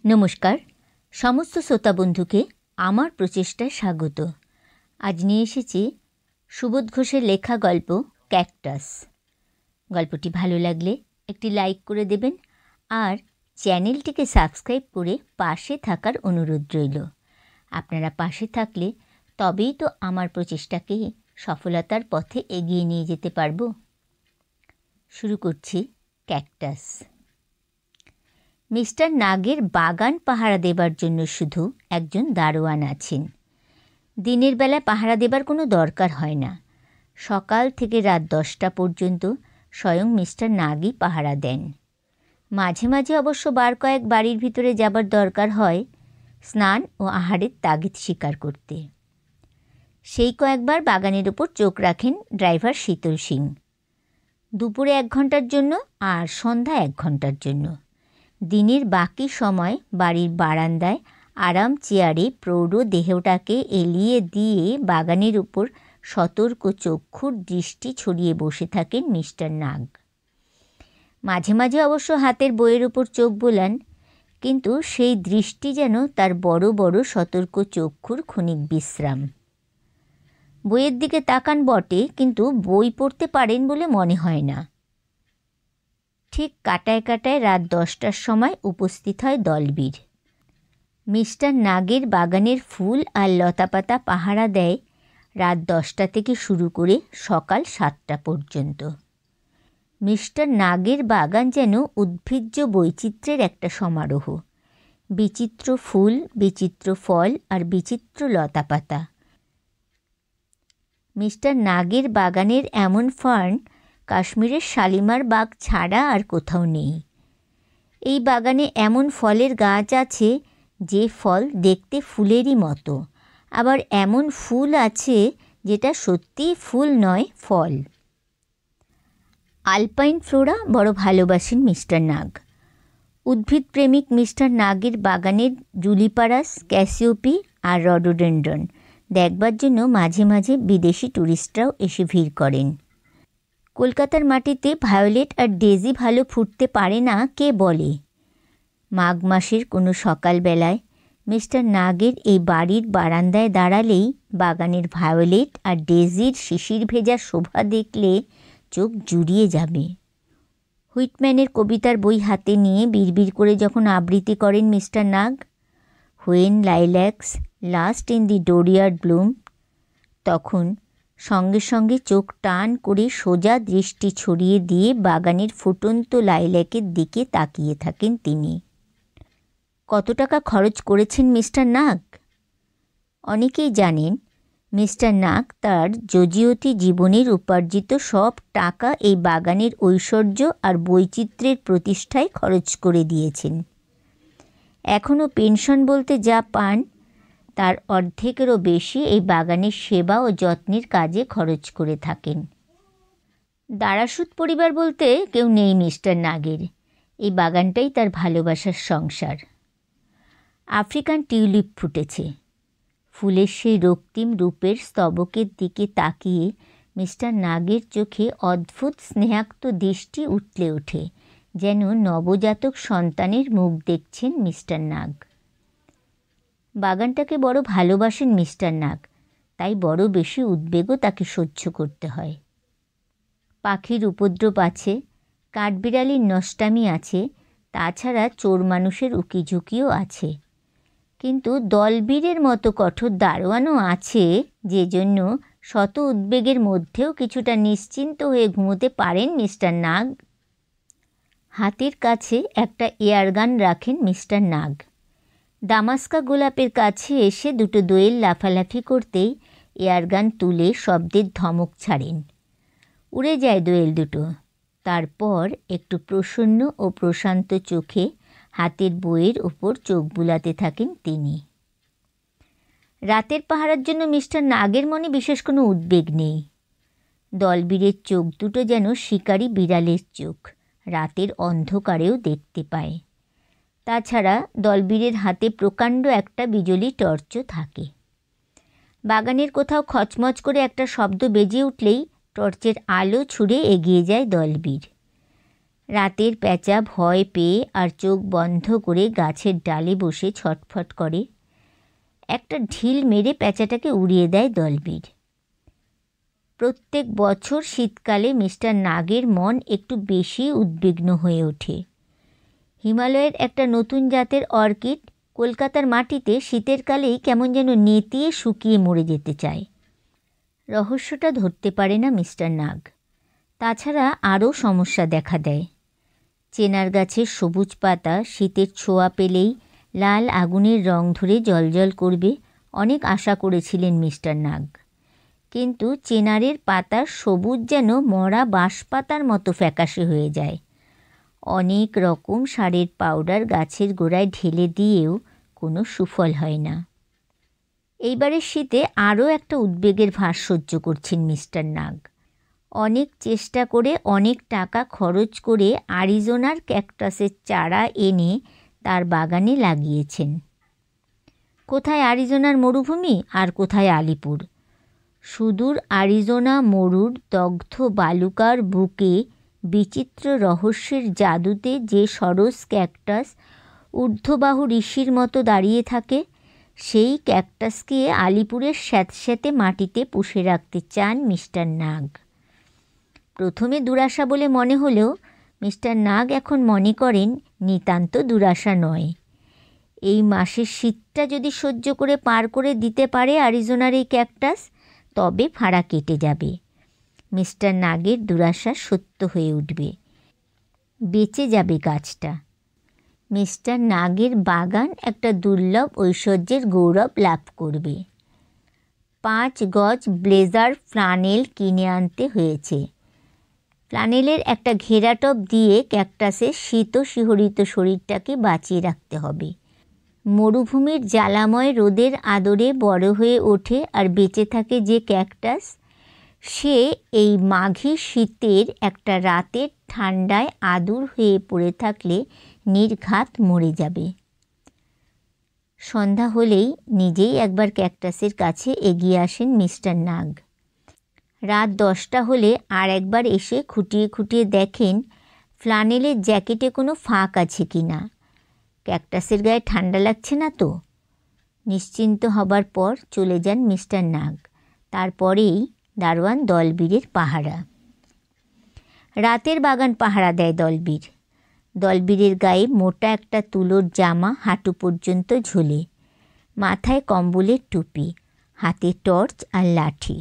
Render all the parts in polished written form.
নমস্কার সমস্ত শ্রোতা বন্ধুকে আমার প্রচেষ্টায় স্বাগত। আজ নিয়ে এসেছি সুবোধ ঘোষের লেখা গল্প ক্যাকটাস। গল্পটি ভালো লাগলে একটি লাইক করে দেবেন আর চ্যানেলটিকে সাবস্ক্রাইব করে পাশে থাকার অনুরোধ রইল। আপনারা পাশে থাকলে তবেই তো আমার প্রচেষ্টাকে সফলতার পথে এগিয়ে নিয়ে যেতে পারব। শুরু করছি ক্যাকটাস। মিস্টার নাগের বাগান পাহারা দেবার জন্য শুধু একজন দারোয়ান আছেন। দিনের বেলা পাহারা দেবার কোনো দরকার হয় না। সকাল থেকে রাত 10টা পর্যন্ত স্বয়ং মিস্টার নাগই পাহারা দেন। মাঝে মাঝে অবশ্য বার কয়েক বাড়ির ভিতরে যাবার দরকার হয় স্নান ও আহারের তাগিদ স্বীকার করতে। সেই কয়েকবার বাগানের ওপর চোখ রাখেন ড্রাইভার শীতল সিং, দুপুরে 1 ঘন্টার জন্য আর সন্ধ্যা 1 ঘন্টার জন্য। দিনের বাকি সময় বাড়ির বারান্দায় আরাম চেয়ারে প্রৌঢ় দেহটাকে এলিয়ে দিয়ে বাগানের উপর সতর্ক চক্ষুর দৃষ্টি ছড়িয়ে বসে থাকেন মিস্টার নাগ। মাঝে মাঝে অবশ্য হাতের বইয়ের উপর চোখ বোলান, কিন্তু সেই দৃষ্টি যেন তার বড় বড় সতর্ক চক্ষুর ক্ষণিক বিশ্রাম। বইয়ের দিকে তাকান বটে, কিন্তু বই পড়তে পারেন বলে মনে হয় না। ঠিক কাটায় কাটায় রাত 10টার সময় উপস্থিত হয় দলবীর। মিস্টার নাগের বাগানের ফুল আর লতাপাতা পাহারা দেয় রাত 10টা থেকে শুরু করে সকাল 7টা পর্যন্ত। মিস্টার নাগের বাগান যেন উদ্ভিজ্জ বৈচিত্র্যের একটা সমারোহ। বিচিত্র ফুল, বিচিত্র ফল আর বিচিত্র লতাপাতা। মিস্টার নাগের বাগানের এমন ফার্ন কাশ্মীরের শালিমার বাগ ছাড়া আর কোথাও নেই। এই বাগানে এমন ফলের গাছ আছে যে ফল দেখতে ফুলেরই মতো, আবার এমন ফুল আছে যেটা সত্যিই ফুল নয়, ফল। আলপাইন ফ্লোরা বড় ভালোবাসেন মিস্টার নাগ। উদ্ভিদ প্রেমিক মিস্টার নাগের বাগানের জুলিপারাস, ক্যাসিওপি আর রডোডেন্ড্রন দেখবার জন্য মাঝে মাঝে বিদেশি ট্যুরিস্টরাও এসে ভিড় করেন। কলকাতার মাটিতে ভায়োলেট আর ডেজি ভালো ফুটতে পারে না কে বলে? মাঘ মাসের কোনো সকালবেলায় মিস্টার নাগের এই বাড়ির বারান্দায় দাঁড়ালেই বাগানের ভায়োলেট আর ডেজির শিশির ভেজা শোভা দেখলে চোখ জুড়িয়ে যাবে। হুইটম্যানের কবিতার বই হাতে নিয়ে বিড়বিড় করে যখন আবৃত্তি করেন mister Nag, when lilacs last in the dooryard bloom, তখন সঙ্গে সঙ্গে চোখ টান করে সোজা দৃষ্টি ছড়িয়ে দিয়ে বাগানের ফুটন্ত লাইল্যাকের দিকে তাকিয়ে থাকেন তিনি। কত টাকা খরচ করেছেন মিস্টার নাগ? অনেকেই জানেন মিস্টার নাগ তার যজিয়তি জীবনের উপার্জিত সব টাকা এই বাগানের ঐশ্বর্য আর বৈচিত্র্যের প্রতিষ্ঠায় খরচ করে দিয়েছেন। এখনও পেনশন বলতে যা পান তার অর্ধেকেরও বেশি এই বাগানের সেবা ও যত্নের কাজে খরচ করে থাকেন। দারাসুদ পরিবার বলতে কেউ নেই মিস্টার নাগের। এই বাগানটাই তার ভালোবাসার সংসার। আফ্রিকান টিউলিপ ফুটেছে। ফুলের সেই রক্তিম রূপের স্তবকের দিকে তাকিয়ে মিস্টার নাগের চোখে অদ্ভুত স্নেহাক্ত দৃষ্টি উঠলে ওঠে, যেন নবজাতক সন্তানের মুখ দেখছেন মিস্টার নাগ। বাগানটাকে বড় ভালোবাসেন মিস্টার নাগ, তাই বড় বেশি উদ্বেগও তাকে সহ্য করতে হয়। পাখির উপদ্রব আছে, কাঠবিড়ালির নষ্টামি আছে, তাছাড়া চোর মানুষের উকিঝুঁকিও আছে। কিন্তু দলবীরের মতো কঠোর দারোয়ানও আছে, যে জন্য শত উদ্বেগের মধ্যেও কিছুটা নিশ্চিন্ত হয়ে ঘুমোতে পারেন মিস্টার নাগ। হাতের কাছে একটা এয়ারগান রাখেন মিস্টার নাগ। দামাস্কা গোলাপের কাছে এসে দুটো দোয়েল লাফালাফি করতেই এয়ারগান তুলে শব্দের ধমক ছাড়েন। উড়ে যায় দোয়েল দুটো। তারপর একটু প্রসন্ন ও প্রশান্ত চোখে হাতের বইয়ের ওপর চোখ বুলাতে থাকেন তিনি। রাতের পাহারার জন্য মিস্টার নাগের মনে বিশেষ কোনো উদ্বেগ নেই। দলবীরের চোখ দুটো যেন শিকারী বিড়ালের চোখ, রাতের অন্ধকারেও দেখতে পায়। তাছাড়া দলবীরের হাতে প্রকাণ্ড একটা বিজলি টর্চও থাকে। বাগানের কোথাও খচমচ করে একটা শব্দ বেজে উঠলেই টর্চের আলো ছুঁড়ে এগিয়ে যায় দলবীর। রাতের প্যাঁচা ভয় পেয়ে আর চোখ বন্ধ করে গাছের ডালে বসে ছটফট করে। একটা ঢিল মেরে প্যাঁচাটাকে উড়িয়ে দেয় দলবীর। প্রত্যেক বছর শীতকালে মিস্টার নাগের মন একটু বেশি উদ্বিগ্ন হয়ে ওঠে। হিমালয়ের একটা নতুন জাতের অর্কিড কলকাতার মাটিতে শীতের কালেই কেমন যেন নেতিয়ে শুকিয়ে মরে যেতে চায়। রহস্যটা ধরতে পারে না মিস্টার নাগ। তাছাড়া আরও সমস্যা দেখা দেয়। চেনার গাছের সবুজ পাতা শীতের ছোঁয়া পেলেই লাল আগুনের রং ধরে জ্বলজ্বল করবে অনেক আশা করেছিলেন মিস্টার নাগ। কিন্তু চেনারের পাতার সবুজ যেন মরা বাঁশপাতার মতো ফ্যাকাশে হয়ে যায়। অনেক রকম সারের পাউডার গাছের গোড়ায় ঢেলে দিয়েও কোনো সুফল হয় না। এইবারের শীতে আরও একটা উদ্বেগের ভার সহ্য করছেন মিস্টার নাগ। অনেক চেষ্টা করে অনেক টাকা খরচ করে আরিজোনার ক্যাকটাসের চারা এনে তার বাগানে লাগিয়েছেন। কোথায় আরিজোনার মরুভূমি আর কোথায় আলিপুর। সুদূর আরিজোনা মরুর দগ্ধ বালুকার বুকে বিচিত্র রহস্যের জাদুতে যে সরস ক্যাকটাস ঊর্ধ্ববাহু ঋষির মতো দাঁড়িয়ে থাকে, সেই ক্যাকটাসকে আলিপুরের স্যাঁতস্যাঁতে মাটিতে পুষে রাখতে চান মিস্টার নাগ। প্রথমে দুরাশা বলে মনে হলেও মিস্টার নাগ এখন মনে করেন নিতান্ত দুরাশা নয়। এই মাসের শীতটা যদি সহ্য করে পার করে দিতে পারে আরিজোনার এই ক্যাকটাস, তবে ফাঁড়া কেটে যাবে। মিস্টার নাগের দুরাশা সত্য হয়ে উঠবে, বেঁচে যাবে গাছটা। মিস্টার নাগের বাগান একটা দুর্লভ ঐশ্বর্যের গৌরব লাভ করবে। 5 গজ ব্লেজার ফ্লানেল কিনে আনতে হয়েছে। ফ্লানেলের একটা ঘেরাটপ দিয়ে ক্যাকটাসের শীত শিহরিত শরীরটাকে বাঁচিয়ে রাখতে হবে। মরুভূমির জ্বালাময় রোদের আদরে বড় হয়ে ওঠে আর বেঁচে থাকে যে ক্যাকটাস, সে এই মাঘী শীতের একটা রাতের ঠান্ডায় আদুর হয়ে পড়ে থাকলে নির্ঘাত মরে যাবে। সন্ধ্যা হলেই নিজেই একবার ক্যাকটাসের কাছে এগিয়ে আসেন মিস্টার নাগ। রাত 10টা হলে আর একবার এসে খুঁটিয়ে খুঁটিয়ে দেখেন ফ্লানেলের জ্যাকেটে কোনো ফাঁক আছে কি না। ক্যাকটাসের গায়ে ঠান্ডা লাগছে না তো? নিশ্চিন্ত হবার পর চলে যান মিস্টার নাগ। তারপরেই দারোয়ান দলবীরের পাহারা। রাতের বাগান পাহারা দেয় দলবীর। দলবীরের গায়ে মোটা একটা তুলোর জামা হাঁটু পর্যন্ত ঝোলে, মাথায় কম্বলের টুপি, হাতে টর্চ আর লাঠি,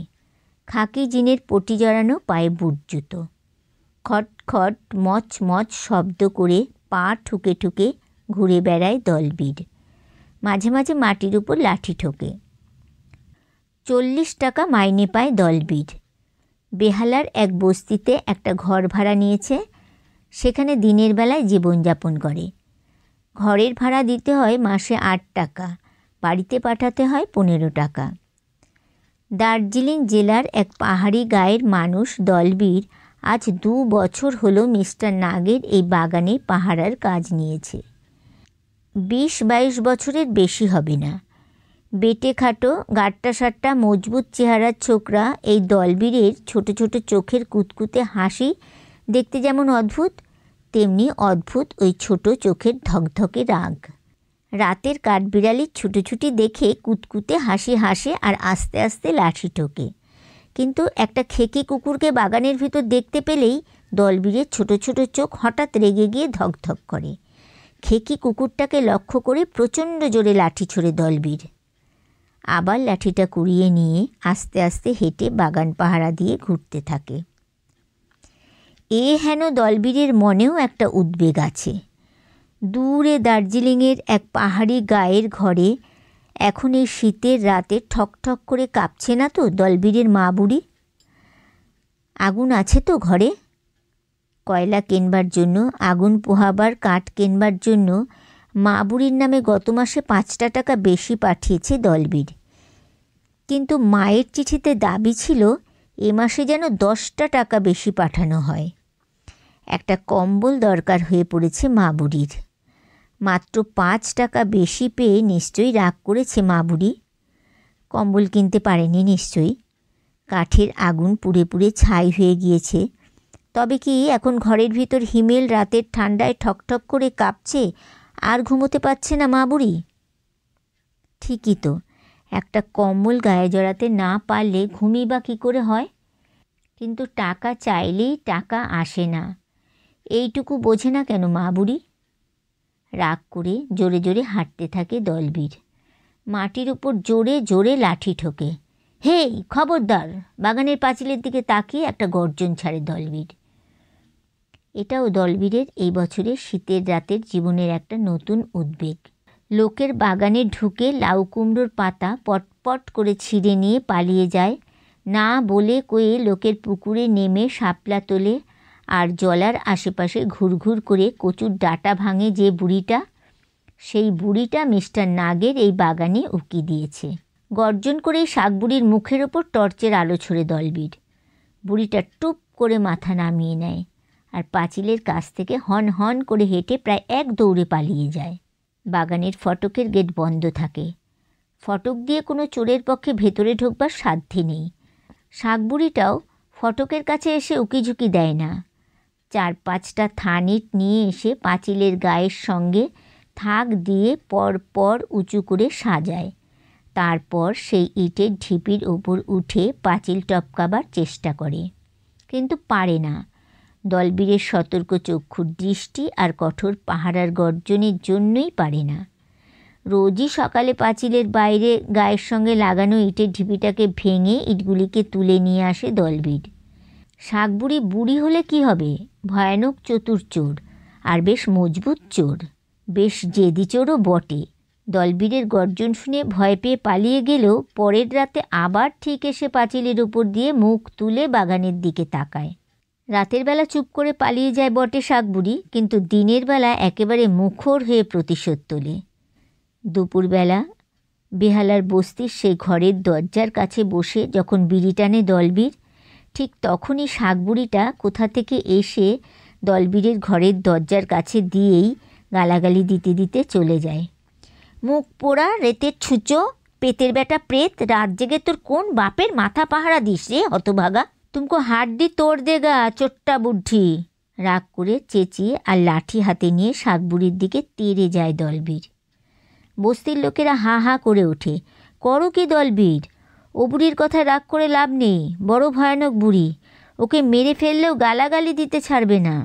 খাকি জিনের পটি জড়ানো পায়ে বুট জুতো। খট খট মচ মচ শব্দ করে পা ঠুকে ঠুকে ঘুরে বেড়ায় দলবীর। মাঝে মাঝে মাটির উপর লাঠি ঠোকে। 40 টাকা মাইনে পায় দলবীর। বেহালার এক বস্তিতে একটা ঘর ভাড়া নিয়েছে, সেখানে দিনের বেলায় জীবনযাপন করে। ঘরের ভাড়া দিতে হয় মাসে 8 টাকা, বাড়িতে পাঠাতে হয় 15 টাকা। দার্জিলিং জেলার এক পাহাড়ি গায়ের মানুষ দলবীর আজ 2 বছর হলো মিস্টার নাগের এই বাগানে পাহারার কাজ নিয়েছে। 20-22 বছরের বেশি হবে না। বেটে খাটো, গাট্টা সাট্টা, মজবুত চেহারার ছোকরা এই দলবীরের ছোট ছোট চোখের কুতকুতে হাসি দেখতে যেমন অদ্ভুত, তেমনি অদ্ভুত ওই ছোট চোখের ধকধকে রাগ। রাতের কাঠবিড়ালির ছুটোছুটি দেখে কুতকুতে হাসি হাসে আর আস্তে আস্তে লাঠি ঠোকে। কিন্তু একটা খেকি কুকুরকে বাগানের ভিতর দেখতে পেলেই দলবীরের ছোট ছোট চোখ হঠাৎ রেগে গিয়ে ধকধক করে। খেকি কুকুরটাকে লক্ষ্য করে প্রচণ্ড জোরে লাঠি ছোড়ে দলবীর। আবার লাঠিটা কুড়িয়ে নিয়ে আস্তে আস্তে হেঁটে বাগান পাহারা দিয়ে ঘুরতে থাকে। হেন দলবীরের মনেও একটা উদ্বেগ আছে। দূরে দার্জিলিংয়ের এক পাহাড়ি গায়ের ঘরে এখন এই শীতের রাতে ঠকঠক করে কাঁপছে না তো দলবীরের মা বুড়ি? আগুন আছে তো ঘরে? কয়লা কেনবার জন্য, আগুন পোহাবার কাঠ কেনবার জন্য মা বুড়ির নামে গত মাসে 5টা টাকা বেশি পাঠিয়েছে দলবীর। কিন্তু মায়ের চিঠিতে দাবি ছিল এ মাসে যেন 10টা টাকা বেশি পাঠানো হয়। একটা কম্বল দরকার হয়ে পড়েছে মা বুড়ির। মাত্র 5 টাকা বেশি পেয়ে নিশ্চয়ই রাগ করেছে মা বুড়ি। কম্বল কিনতে পারেনি নিশ্চয়ই। কাঠের আগুন পুড়ে পুড়ে ছাই হয়ে গিয়েছে, তবে কি এখন ঘরের ভিতর হিমেল রাতের ঠান্ডায় ঠকঠক করে কাঁপছে আর ঘুমোতে পারছে না মা বুড়ি? ঠিকই তো, একটা কম্বল গায়ে জড়াতে না পারলে ঘুমই বা কী করে হয়? কিন্তু টাকা চাইলেই টাকা আসে না, এইটুকু বোঝে না কেন মা বুড়ি? রাগ করে জোরে জোরে হাঁটতে থাকে দলবীর। মাটির উপর জোরে জোরে লাঠি ঠোকে। হেই, খবরদার! বাগানের পাঁচিলের দিকে তাকিয়ে একটা গর্জন ছাড়ে দলবীর। এটাও দলবীরের এই বছরের শীতের রাতের জীবনের একটা নতুন উদ্বেগ। লোকের বাগানে ঢুকে লাউ কুমড়োর পাতা পটপট করে ছিঁড়ে নিয়ে পালিয়ে যায়, না বলে কয়ে লোকের পুকুরে নেমে শাপলা তোলে, আর জলার আশেপাশে ঘুরঘুর করে কচুর ডাঁটা ভাঙে যে বুড়িটা, সেই বুড়িটা মিস্টার নাগের এই বাগানে উকি দিয়েছে। গর্জন করে শাকবুড়ির মুখের ওপর টর্চের আলো ছড়ে দলবীর। বুড়িটা টুপ করে মাথা নামিয়ে নেয় আর পাঁচিলের কাছ থেকে হন হন করে হেঁটে প্রায় এক দৌড়ে পালিয়ে যায়। বাগানের ফটকের গেট বন্ধ থাকে। ফটক দিয়ে কোনো চোরের পক্ষে ভেতরে ঢোকবার সাধ্যে নেই। শাকবুড়িটাও ফটকের কাছে এসে উকিঝুঁকি দেয় না। 4-5টা থানিট নিয়ে এসে পাঁচিলের গায়ের সঙ্গে থাক দিয়ে পর পর উঁচু করে সাজায়। তারপর সেই ইটের ঢিপির ওপর উঠে পাঁচিল টপকাবার চেষ্টা করে, কিন্তু পারে না। দলবীরের সতর্ক চক্ষুর দৃষ্টি আর কঠোর পাহারার গর্জনের জন্যই পারে না। রোজই সকালে পাঁচিলের বাইরে গায়ের সঙ্গে লাগানো ইটের ঢিপিটাকে ভেঙে ইটগুলিকে তুলে নিয়ে আসে দলবীর। শাকবুড়ি বুড়ি হলে কি হবে, ভয়ানক চতুর চোর, আর বেশ মজবুত চোর, বেশ জেদি চোরও বটে। দলবীরের গর্জন শুনে ভয় পেয়ে পালিয়ে গেলেও পরের রাতে আবার ঠিক এসে পাঁচিলের উপর দিয়ে মুখ তুলে বাগানের দিকে তাকায়। রাতের বেলা চুপ করে পালিয়ে যায় বটে শাকবুড়ি, কিন্তু দিনের বেলা একেবারে মুখর হয়ে প্রতিশোধ তোলে। দুপুরবেলা বেহালার বস্তির সেই ঘরের দরজার কাছে বসে যখন বিড়ি টানে দলবীর, ঠিক তখনই শাকবুড়িটা কোথা থেকে এসে দলবীরের ঘরের দরজার কাছে দিয়েই গালাগালি দিতে দিতে চলে যায়। মুখ পোড়া রেতের ছুঁচো, পেতের বেটা প্রেত, রাত জেগে তোর কোন বাপের মাথা পাহারা দিস রে হতভাগা? তুমকো হাড্ডি তোড় দেগা চোট্টা বুদ্ধি। রাগ করে চেঁচিয়ে আর লাঠি হাতে নিয়ে শাকবুড়ির দিকে তেড়ে যায় দলবীর। বস্তির লোকেরা হা হা করে ওঠে। করো কি দলবীর? ও বুড়ির কথায় রাগ করে লাভ নেই, বড় ভয়ানক বুড়ি, ওকে মেরে ফেললেও গালাগালি দিতে ছাড়বে না।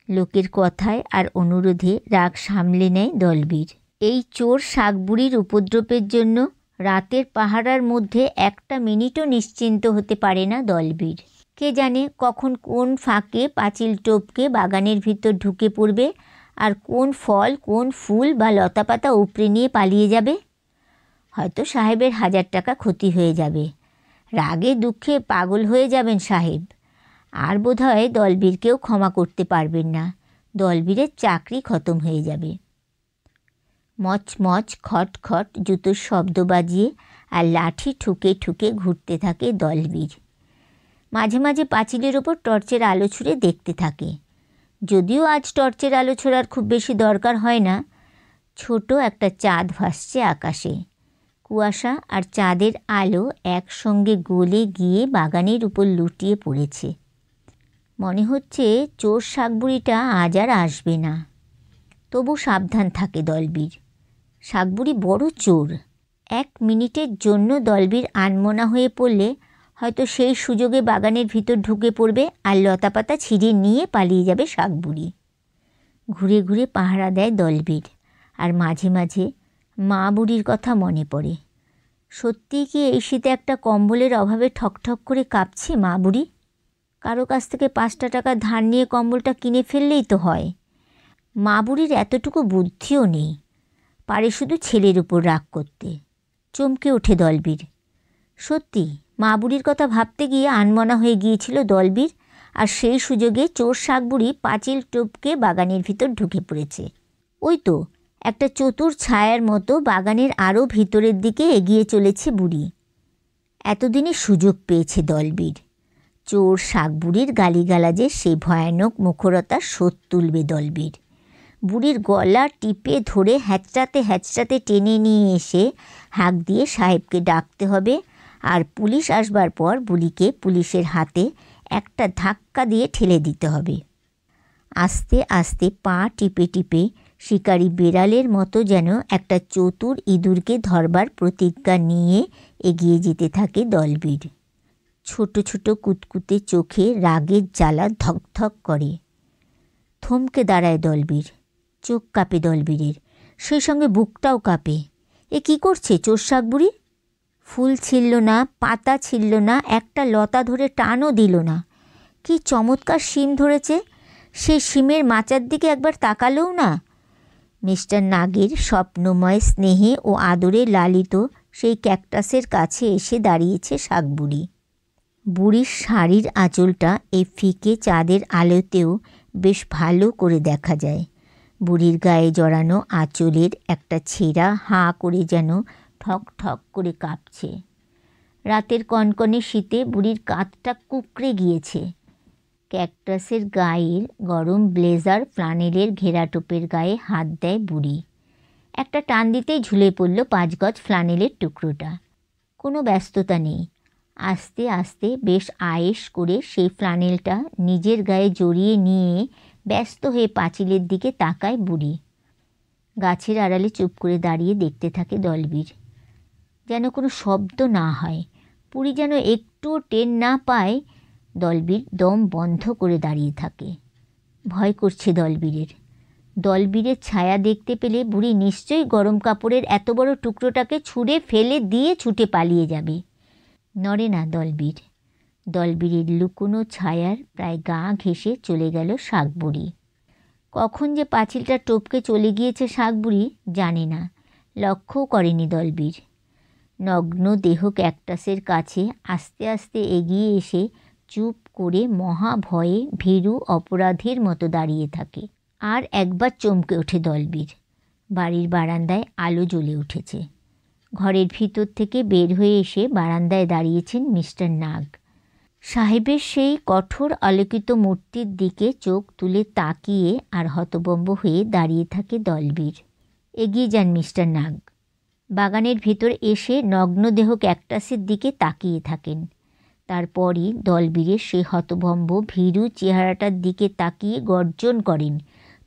লোকের কথায় আর অনুরোধে রাগ সামলে নেয় দলবীর। এই চোর শাকবুড়ির উপদ্রবের জন্য রাতের পাহারার মধ্যে একটা মিনিটও নিশ্চিন্ত হতে পারে না দলবীর। কে জানে কখন কোন ফাঁকে পাঁচিল টপকে বাগানের ভিতর ঢুকে পড়বে, আর কোন ফল, কোন ফুল বা লতাপাতা উপড়ে নিয়ে পালিয়ে যাবে। হয়তো সাহেবের 1000 টাকা ক্ষতি হয়ে যাবে। রাগে দুঃখে পাগল হয়ে যাবেন সাহেব, আর বোধহয় দলবীরকেও ক্ষমা করতে পারবেন না। দলবীরের চাকরি খতম হয়ে যাবে। মচমচ খট খট জুতোর শব্দ বাজিয়ে আর লাঠি ঠুকে ঠুকে ঘুরতে থাকে দলবীর। মাঝে মাঝে পাঁচিলের ওপর টর্চের আলো ছুঁড়ে দেখতে থাকে। যদিও আজ টর্চের আলো ছোড়ার খুব বেশি দরকার হয় না। ছোট একটা চাঁদ ভাসছে আকাশে। কুয়াশা আর চাঁদের আলো একসঙ্গে গলে গিয়ে বাগানের উপর লুটিয়ে পড়েছে। মনে হচ্ছে চোর শাকবুড়িটা আজ আর আসবে না। তবু সাবধান থাকে দলবীর। শাকবুড়ি বড় চোর। 1 মিনিটের জন্য দলবীর আনমনা হয়ে পড়লে হয়তো সেই সুযোগে বাগানের ভিতর ঢুকে পড়বে আর লতাপাতা ছিঁড়ে নিয়ে পালিয়ে যাবে শাকবুড়ি। ঘুরে ঘুরে পাহারা দেয় দলবীর, আর মাঝে মাঝে মা বুড়ির কথা মনে পড়ে। সত্যিই কি এই শীতে একটা কম্বলের অভাবে ঠকঠক করে কাঁপছে মা বুড়ি? কারো কাছ থেকে 5টা টাকা ধার নিয়ে কম্বলটা কিনে ফেললেই তো হয়। মা বুড়ির এতটুকু বুদ্ধিও নেই, পারে শুধু ছেলের উপর রাগ করতে। চমকে ওঠে দলবীর। সত্যি মা বুড়ির কথা ভাবতে গিয়ে আনমনা হয়ে গিয়েছিল দলবীর, আর সেই সুযোগে চোর শাকবুড়ি পাঁচিল টপকে বাগানের ভিতর ঢুকে পড়েছে। ওই তো একটা চতুর ছায়ার মতো বাগানের আরও ভিতরের দিকে এগিয়ে চলেছে বুড়ি। এতদিনে সুযোগ পেয়েছে দলবীর। চোর শাকবুড়ির গালিগালাজের সেই ভয়ানক মুখরতা শোধ তুলবে দলবীর। বুড়ির গলা টিপে ধরে হ্যাচড়াতে হ্যাচড়াতে টেনে নিয়ে এসে হাঁক দিয়ে সাহেবকে ডাকতে হবে, আর পুলিশ আসবার পর বুড়িকে পুলিশের হাতে একটা ধাক্কা দিয়ে ঠেলে দিতে হবে। আস্তে আস্তে পা টিপে টিপে শিকারী বেড়ালের মতো যেন একটা চতুর ইঁদুরকে ধরবার প্রতিজ্ঞা নিয়ে এগিয়ে যেতে থাকে দলবীর। ছোট ছোট কুতকুতে চোখে রাগের জ্বালা ধকধক করে। থমকে দাঁড়ায় দলবীর। চোখ কাঁপে দলবীরের, সেই সঙ্গে বুকটাও কাঁপে। এ কি করছে চোর শাকবুড়ি? ফুল ছিঁড়ল না, পাতা ছিঁড়ল না, একটা লতা ধরে টানও দিল না। কি চমৎকার শিম ধরেছে, সে শিমের মাচার দিকে একবার তাকালোও না। মিস্টার নাগের স্বপ্নময় স্নেহে ও আদরে লালিত সেই ক্যাকটাসের কাছে এসে দাঁড়িয়েছে শাকবুড়ি। বুড়ির শাড়ির আঁচলটা এই ফিকে চাঁদের আলোতেও বেশ ভালো করে দেখা যায়। বুড়ির গায়ে জড়ানো আঁচলের একটা ছেঁড়া হাঁ করে যেন ঠক ঠক করে কাঁপছে। রাতের কনকনে শীতে বুড়ির কাঁধটা কুঁকড়ে গিয়েছে। ক্যাকটাসের গায়ের গরম ব্লেজার ফ্লানেলের ঘেরাটোপের গায়ে হাত দেয় বুড়ি। একটা টান দিতেই ঝুলে পড়ল 5 গজ ফ্লানেলের টুকরোটা। কোনো ব্যস্ততা নেই। আস্তে আস্তে বেশ আয়েশ করে সেই ফ্লানেলটা নিজের গায়ে জড়িয়ে নিয়ে ব্যস্ত হয়ে পাঁচিলের দিকে তাকায় বুড়ি। গাছের আড়ালে চুপ করে দাঁড়িয়ে দেখতে থাকে দলবীর। যেন কোনো শব্দ না হয়, বুড়ি যেন একটুও টের না পায়। দলবীর দম বন্ধ করে দাঁড়িয়ে থাকে। ভয় করছে দলবীরের। দলবীরের ছায়া দেখতে পেলে বুড়ি নিশ্চয়ই গরম কাপড়ের এত বড় টুকরোটাকে ছুঁড়ে ফেলে দিয়ে ছুটে পালিয়ে যাবে। নড়ে না দলবীর। দলবীরের লুকোনো ছায়ার প্রায় গা ঘেঁষে চলে গেল শাকবুড়ি। কখন যে পাঁচিলটা টপকে চলে গিয়েছে শাকবুড়ি জানে না, লক্ষ্যও করেনি দলবীর। নগ্ন দেহ ক্যাকটাসের কাছে আস্তে আস্তে এগিয়ে এসে চুপ করে মহা ভয়ে ভীরু অপরাধীর মতো দাঁড়িয়ে থাকে। আর একবার চমকে ওঠে দলবীর। বাড়ির বারান্দায় আলো জ্বলে উঠেছে। ঘরের ভিতর থেকে বের হয়ে এসে বারান্দায় দাঁড়িয়েছেন মিস্টার নাগ। সাহেবের সেই কঠোর আলোকিত মূর্তির দিকে চোখ তুলে তাকিয়ে আর হতভম্ব হয়ে দাঁড়িয়ে থাকে দলবীর। এগিয়ে যান মিস্টার নাগ। বাগানের ভিতর এসে নগ্নদেহ ক্যাকটাসের দিকে তাকিয়ে থাকেন। তারপরই দলবীরের সেই হতভম্ব ভীরু চেহারাটার দিকে তাকিয়ে গর্জন করেন,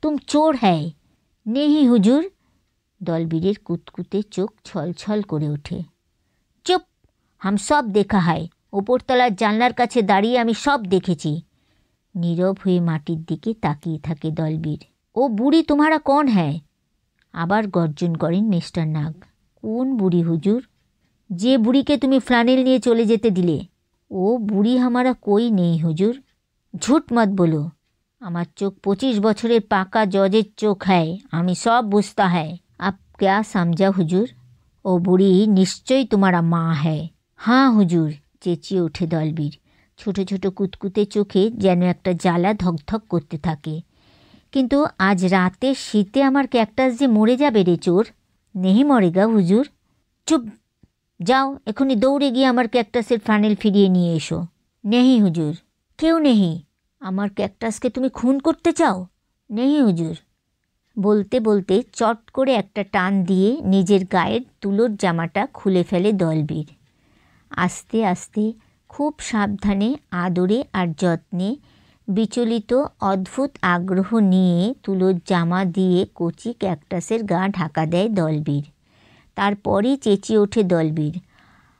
তুম চোর হ্যায়। নেহি হুজুর। দলবীরের কুতকুতে চোখ ছলছল করে ওঠে। চুপ, হাম সব দেখা হয়। ওপরতলার জানলার কাছে দাঁড়িয়ে আমি সব দেখেছি। নীরব হয়ে মাটির দিকে তাকিয়ে থাকে দলবীর। ও বুড়ি তোমারা কন হ্যায়? আবার গর্জন করেন মিস্টার নাগ। কোন বুড়ি হুজুর? যে বুড়িকে তুমি ফ্লানেল নিয়ে চলে যেতে দিলে। ও বুড়ি হামারা কই নেই হুজুর। ঝুট মত বলো। আমার চোখ 25 বছরের পাকা জজের চোখ হ্যায়, আমি সব বুঝতা হ্যায়। আপ ক্যা সমঝা হুজুর? ও বুড়ি নিশ্চয়ই তোমারা মা হ্যায়। হাঁ হুজুর, চেঁচিয়ে ওঠে দলবীর। ছোট ছোট কুতকুতে চোখে যেন একটা জ্বালা ধকধক করতে থাকে। কিন্তু আজ রাতে শীতে আমার ক্যাকটাস যে মরে যাবে রে চোর। নেহি মরেগা হুজুর। চুপ, যাও এখনই দৌড়ে গিয়ে আমার ক্যাকটাসের ফ্লানেল ফিরিয়ে নিয়ে এসো। নেহি হুজুর। কেউ নেহি। আমার ক্যাকটাসকে তুমি খুন করতে চাও? নেহি হুজুর। বলতে বলতে চট করে একটা টান দিয়ে নিজের গায়ের তুলোর জামাটা খুলে ফেলে দলবীর। আস্তে আস্তে খুব সাবধানে আদরে আর যত্নে বিচলিত অদ্ভুত আগ্রহ নিয়ে তুলোর জামা দিয়ে কচি ক্যাকটাসের গা ঢাকা দেয় দলবীর। তারপরই চেঁচিয়ে ওঠে দলবীর,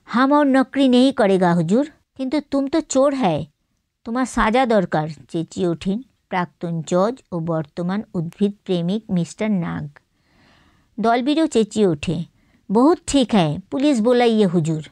হাম और नौकरी नहीं करेगा হুজুর। কিন্তু তুম তো চোর হ্যায়, তোমার সাজা দরকার। চেঁচিয়ে ওঠেন প্রাক্তন জজ ও বর্তমান উদ্ভিদ প্রেমিক মিস্টার নাগ। দলবীরও চেঁচিয়ে ওঠে, বহুত ঠিক হ্যায়, পুলিশ বোলাইয়ে হুজুর।